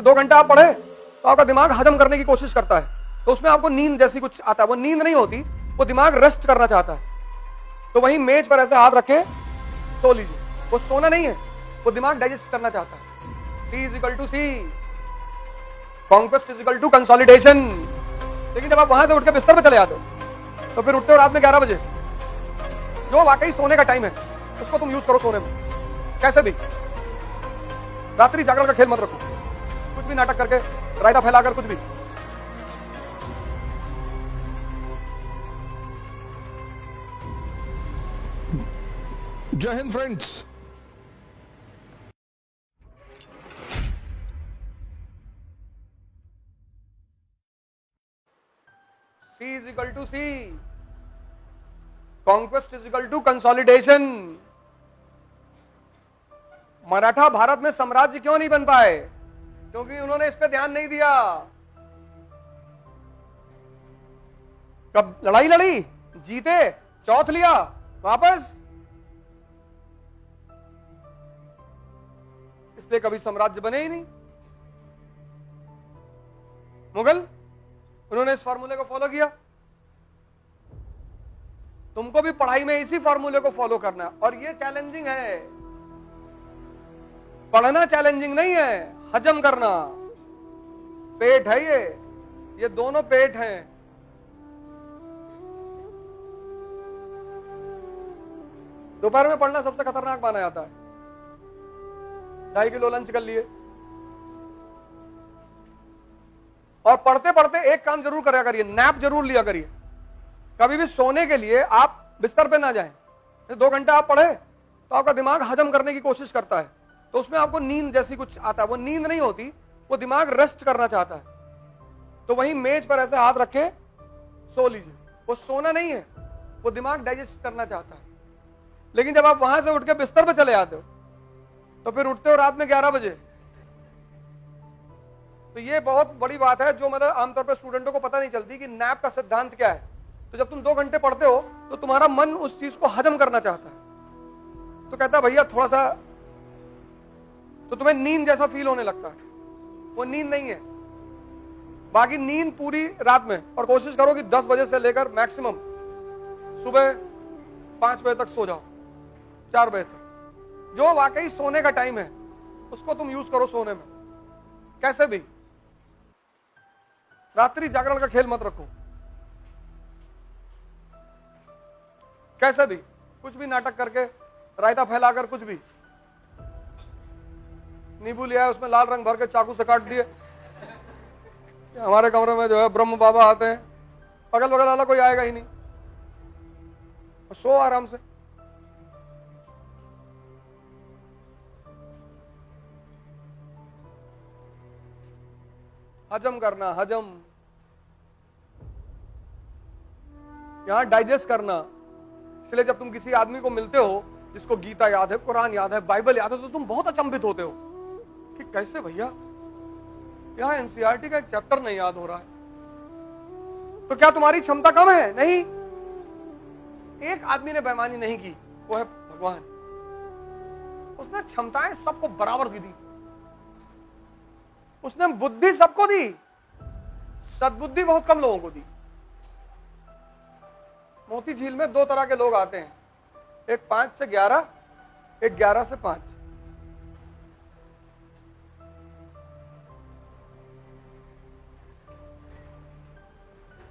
2 घंटा आप पढ़े तो आपका दिमाग हजम करने की कोशिश करता है, तो उसमें आपको नींद जैसी कुछ आता है। वो नींद नहीं होती, वो दिमाग रेस्ट करना चाहता है। तो वहीं मेज पर ऐसे हाथ रखे सो लीजिए। वो सोना नहीं है, वो दिमाग डाइजेस्ट करना चाहता है। C is equal to C, conquest is equal to consolidation. लेकिन जब आप वहां से उठ के बिस्तर पे चले जाते हो तो फिर उठते हो रात में 11 बजे। जो वाकई सोने का टाइम है उसको तुम यूज करो सोने में, कैसे भी। रात्रि जागरण का खेल मत रखो, कुछ भी नाटक करके, रायता फैलाकर, कुछ भी। जय हिंद friends. C is equal to C, conquest is equal to consolidation. Maratha Bharat में साम्राज्य क्यों नहीं बन पाए? क्योंकि उन्होंने इस पे ध्यान नहीं दिया। कब लड़ाई लड़ी, जीते, चौथ लिया, वापस, इसलिए कभी साम्राज्य बने ही नहीं। मुगल, उन्होंने इस फॉर्मूले को फॉलो किया। तुमको भी पढ़ाई में इसी फॉर्मूले को फॉलो करना है, और ये चैलेंजिंग है। पढ़ना चैलेंजिंग नहीं है, हजम करना। पेट है ये दोनों पेट हैं। दोपहर में पढ़ना सबसे खतरनाक माना जाता है। 2.5 किलो लंच कर लिए, और पढ़ते पढ़ते एक काम जरूर करा करिए, नैप जरूर लिया करिए। कभी भी सोने के लिए आप बिस्तर पे ना जाएं। 2 घंटा आप पढ़े तो आपका दिमाग हजम करने की कोशिश करता है, तो उसमें आपको नींद जैसी कुछ आता है। वो नींद नहीं होती, वो दिमाग रेस्ट करना चाहता है। तो वहीं मेज पर ऐसे हाथ रखे सो लीजिए। वो सोना नहीं है, वो दिमाग डाइजेस्ट करना चाहता है। लेकिन जब आप वहां से उठ के बिस्तर पे चले जाते हो तो फिर उठते हो रात में 11 बजे। तो ये बहुत बड़ी बात है, जो मतलब आमतौर पर स्टूडेंटों को पता नहीं चलती कि नैप का सिद्धांत क्या है। तो जब तुम 2 घंटे पढ़ते हो तो तुम्हारा मन उस चीज को हजम करना चाहता है, तो कहता है भैया थोड़ा सा, तो तुम्हें नींद जैसा फील होने लगता है। वो नींद नहीं है। बाकी नींद पूरी रात में, और कोशिश करो कि 10 बजे से लेकर मैक्सिमम सुबह 5 बजे तक सो जाओ, 4 बजे तक। जो वाकई सोने का टाइम है उसको तुम यूज करो सोने में, कैसे भी। रात्रि जागरण का खेल मत रखो, कैसे भी, कुछ भी नाटक करके, रायता फैलाकर, कुछ भी। नींबू लिया है, उसमें लाल रंग भर के चाकू से काट दिए। हमारे कमरे में जो है ब्रह्म बाबा आते हैं, अगल बगल वाला कोई आएगा ही नहीं, सो आराम से। हजम करना, हजम, यहां डाइजेस्ट करना। इसलिए जब तुम किसी आदमी को मिलते हो जिसको गीता याद है, कुरान याद है, बाइबल याद है, तो तुम बहुत अचंभित होते हो कि कैसे भैया यहां एनसीईआरटी का एक चैप्टर नहीं याद हो रहा है। तो क्या तुम्हारी क्षमता कम है? नहीं। एक आदमी ने बेईमानी नहीं की, वो है भगवान। उसने क्षमताएं सबको बराबर दी। उसने बुद्धि सबको दी, सद्बुद्धि बहुत कम लोगों को दी। मोती झील में 2 तरह के लोग आते हैं, एक 5 से 11, एक 11 से 5।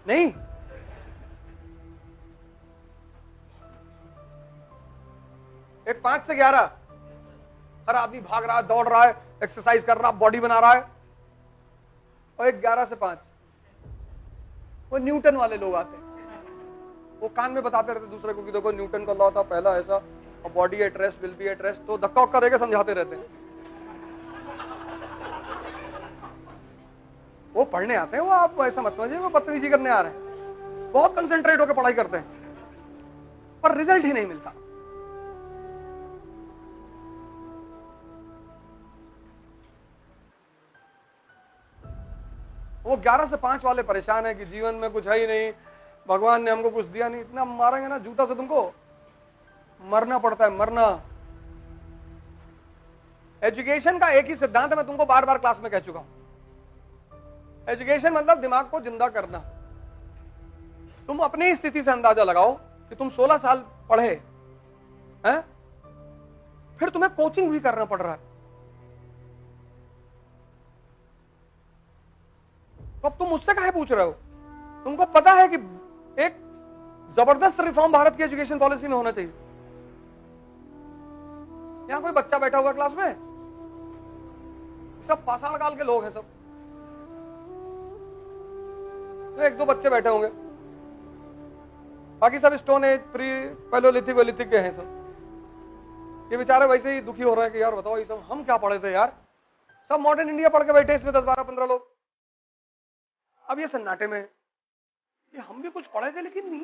नहीं, एक 5 से 11 हर आदमी भाग रहा है, दौड़ रहा है, एक्सरसाइज कर रहा है, बॉडी बना रहा है। और एक 11 से 5 वो न्यूटन वाले लोग आते हैं। वो कान में बताते रहते दूसरे को कि देखो न्यूटन का लॉ था पहला ऐसा, और body at rest will be at rest. तो धक्का उक्का देके समझाते रहते हैं। वो पढ़ने आते हैं, वो आप ऐसा मत समझिए वो बदतमीजी करने आ रहे हैं। बहुत कंसंट्रेट होकर पढ़ाई करते हैं, पर रिजल्ट ही नहीं मिलता। वो 11 से 5 वाले परेशान है कि जीवन में कुछ है ही नहीं, भगवान ने हमको कुछ दिया नहीं। इतना मारेंगे ना जूता से, तुमको मरना पड़ता है, मरना। एजुकेशन का एक ही सिद्धांत है, मैं तुमको बार बार क्लास में कह चुका हूं। एजुकेशन मतलब दिमाग को जिंदा करना। तुम अपनी स्थिति से अंदाजा लगाओ कि तुम 16 साल पढ़े हैं, फिर तुम्हें कोचिंग भी करना पड़ रहा है, तो अब तुम मुझसे काहे पूछ रहे हो? तुमको पता है कि एक जबरदस्त रिफॉर्म भारत की एजुकेशन पॉलिसी में होना चाहिए। यहां कोई बच्चा बैठा हुआ क्लास में? सब पाषाण काल के लोग हैं सब, तो एक दो बच्चे बैठे होंगे, बाकी सब स्टोन एज, प्री पैलोलिथिक वेलिथिक के हैं सब। ये बेचारे वैसे ही दुखी हो रहे हैं कि यार बताओ ये सब हम क्या पढ़े थे यार, सब मॉडर्न इंडिया पढ़ के बैठे इसमें 10 12 15 लोग। अब ये सन्नाटे में ये हम भी कुछ पढ़े थे, लेकिन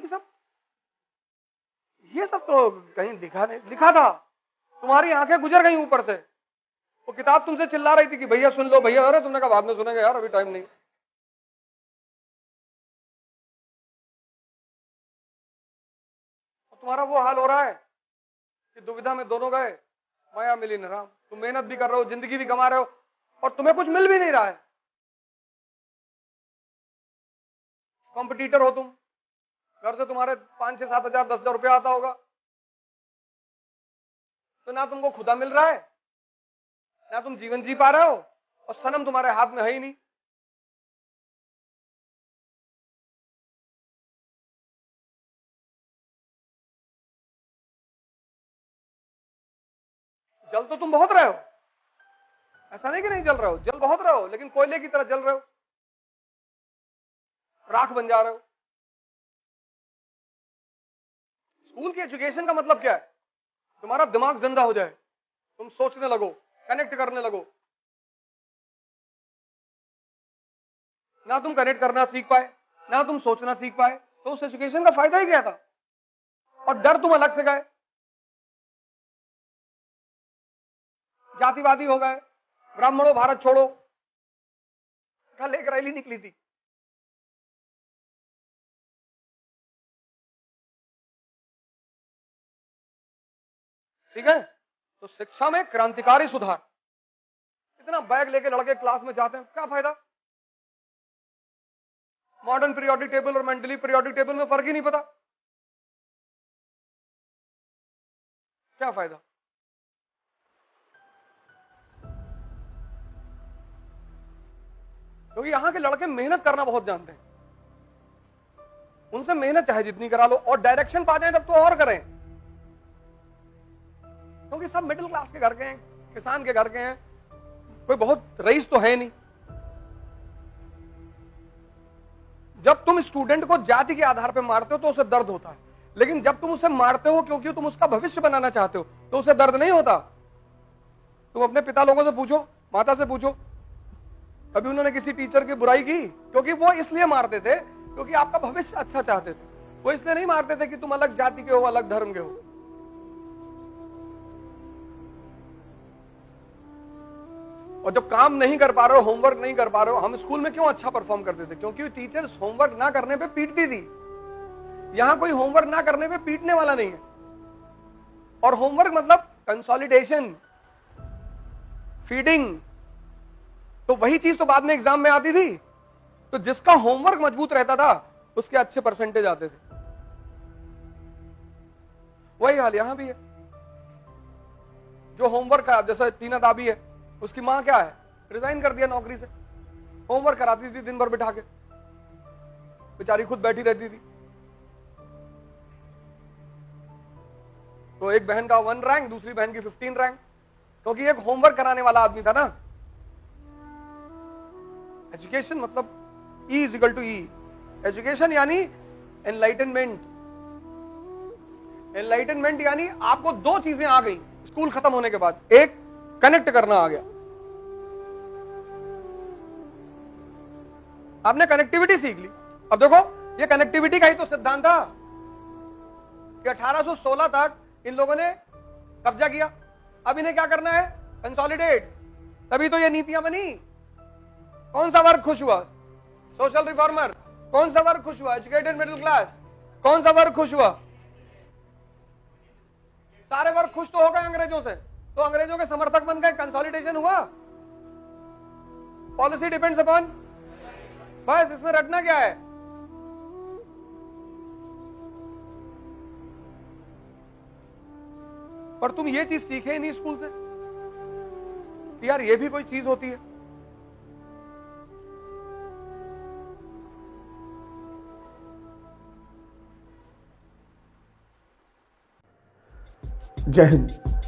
ये सब तो कहीं लिखा था, तुम्हारी आंखें गुजर गई ऊपर से। वो किताब तुमसे चिल्ला रही थी कि भैया सुन लो भैया, अरे तुमने कहा बाद में सुनेंगे यार, अभी टाइम नहीं। तुम्हारा वो हाल हो रहा है कि दुविधा में दोनों गए, माया मिली न राम। तुम मेहनत भी कर रहे हो, जिंदगी भी कमा रहे हो, और तुम्हें कुछ मिल भी नहीं रहा है। कॉम्पिटिटर हो तुम, घर से तुम्हारे 5 6 7 हजार 10 हजार रुपया आता होगा, तो ना तुमको खुदा मिल रहा है, ना तुम जीवन जी पा रहे हो, और सनम तुम्हारे हाथ में है ही नहीं। जल तो तुम बहुत रहे हो, ऐसा नहीं कि नहीं जल रहे हो, जल बहुत रहे हो, लेकिन कोयले की तरह जल रहे हो, राख बन जा रहे हो। स्कूल की एजुकेशन का मतलब क्या है? तुम्हारा दिमाग जिंदा हो जाए, तुम सोचने लगो, कनेक्ट करने लगो। ना तुम कनेक्ट करना सीख पाए, ना तुम सोचना सीख पाए, तो उस एजुकेशन का फायदा ही क्या था? और डर तुम अलग से गए, जातिवादी हो गए, ब्राह्मणों भारत छोड़ो, कल एक रैली निकली थी, ठीक है? तो शिक्षा में क्रांतिकारी सुधार। इतना बैग लेके लड़के क्लास में जाते हैं, क्या फायदा? मॉडर्न पीरियोडिक टेबल और मेंटली पीरियोडिक टेबल में फर्क ही नहीं पता, क्या फायदा? क्योंकि यहां के लड़के मेहनत करना बहुत जानते हैं, उनसे मेहनत चाहे जितनी करा लो, और डायरेक्शन पा जाए तब तो और करें। क्योंकि सब मिडिल क्लास के घर के हैं, किसान के घर के हैं, कोई बहुत रईस तो है नहीं। जब तुम स्टूडेंट को जाति के आधार पर मारते हो तो उसे दर्द होता है, लेकिन जब तुम उसे मारते हो क्योंकि तुम उसका भविष्य बनाना चाहते हो तो उसे दर्द नहीं होता। तुम अपने पिता लोगों से पूछो, माता से पूछो, कभी उन्होंने किसी टीचर की बुराई की? क्योंकि वो इसलिए मारते थे क्योंकि आपका भविष्य अच्छा चाहते थे, वो इसलिए नहीं मारते थे कि तुम अलग जाति के हो, अलग धर्म के हो। और जब काम नहीं कर पा रहे हो, होमवर्क नहीं कर पा रहे हो, हम स्कूल में क्यों अच्छा परफॉर्म करते थे? क्योंकि टीचर्स होमवर्क ना करने पे पीटती थी। यहां कोई होमवर्क ना करने पे पीटने वाला नहीं है। और होमवर्क मतलब कंसोलिडेशन, फीडिंग, तो वही चीज तो बाद में एग्जाम में आती थी। तो जिसका होमवर्क मजबूत रहता था उसके अच्छे परसेंटेज आते थे। वही हाल यहां भी है। जो होमवर्क का, जैसे टीना दाबी है, उसकी मां क्या है, रिजाइन कर दिया नौकरी से, होमवर्क कराती थी दिन भर बिठा के, बेचारी खुद बैठी रहती थी। तो एक बहन का 1 रैंक, दूसरी बहन की 15 रैंक, क्योंकि एक होमवर्क कराने वाला आदमी था ना। एजुकेशन मतलब E is equal to E। Education यानी एनलाइटनमेंट। एनलाइटनमेंट यानी आपको 2 चीजें आ गई स्कूल खत्म होने के बाद। एक, कनेक्ट करना आ गया, आपने कनेक्टिविटी सीख ली। अब देखो, ये कनेक्टिविटी का ही तो सिद्धांत था कि 1816 तक इन लोगों ने कब्जा किया। अब इन्हें क्या करना है? कंसोलिडेट। तभी तो ये नीतियां बनी। कौन सा वर्ग खुश हुआ? Social reformer. कौन सा वर्ग खुश हुआ? Educated middle class. कौन सा वर्ग खुश हुआ? सारे वर्ग खुश तो हो गए अंग्रेजों से, तो अंग्रेजों के समर्थक बन गए, कंसोलिडेशन हुआ। पॉलिसी डिपेंड्स अपॉन, बस इसमें रटना क्या है। पर तुम ये चीज सीखे ही नहीं स्कूल से कि यार ये भी कोई चीज होती है। जय हिंद।